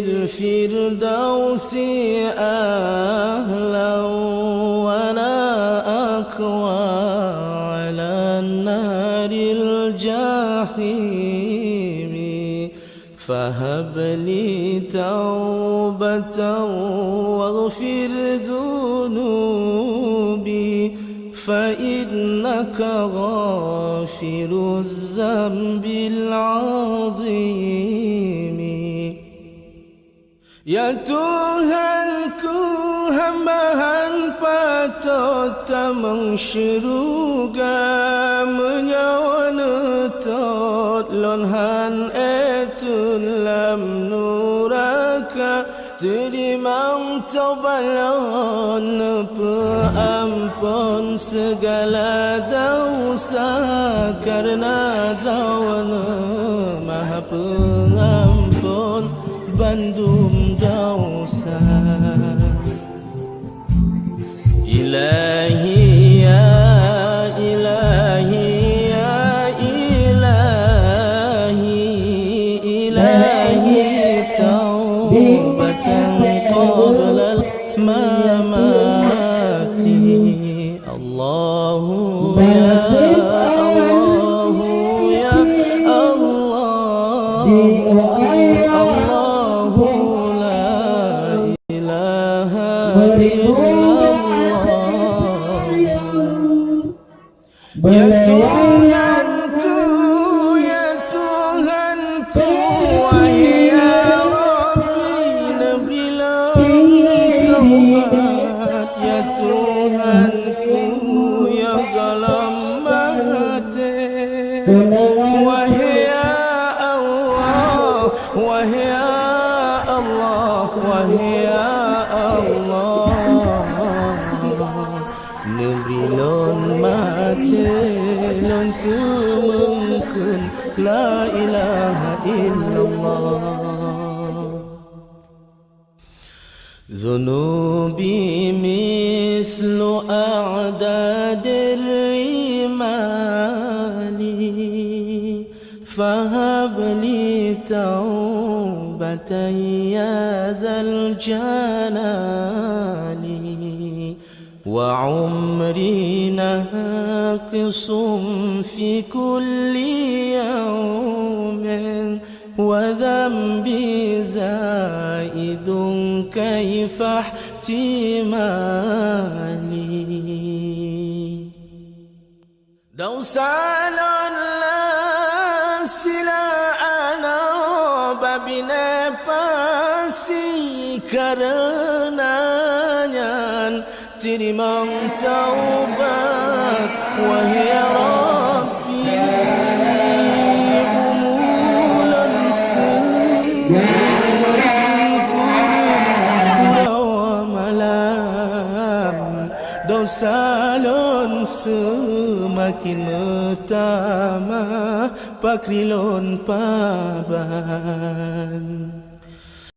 الفردوس أهلا ولا أكوى على النار الجحيم فهب لي توبة واغفر ذنوبي فإنك غافر الذنب العظيم. Ya Tuhanku, hambahan patut mengsyuruga menyawanetut lonhan etulam nuraka terimang taubalon peampun segala dosa karena dawana maha pengampun bandum dosa. Ilahi ya ilahi ya ilahi ilahi taubatan qabla al-mamati. Allahu ya Allahu ya Allah Ya Tuhanku, ya Tuhanku, wahai ya Rabbi, berilah taubat. Ya Tuhanku, ya dalam hati, wahai ya Allah, wahai ya Allah, wahai ya Allah, nebrilon lon tu mungkin la ilaha illallah. Zunubi mislu a'dadir rimali fahab li taubatan ya dhal jalali وعمري ناقص في كل يوم وذنبي زائد كيف احتمالي. دوسان لا sila ana babina pasi karenanya tirimang taubat wahai Rabbi umulan sejauh malam dosa lon semakin metama pakrilon paban.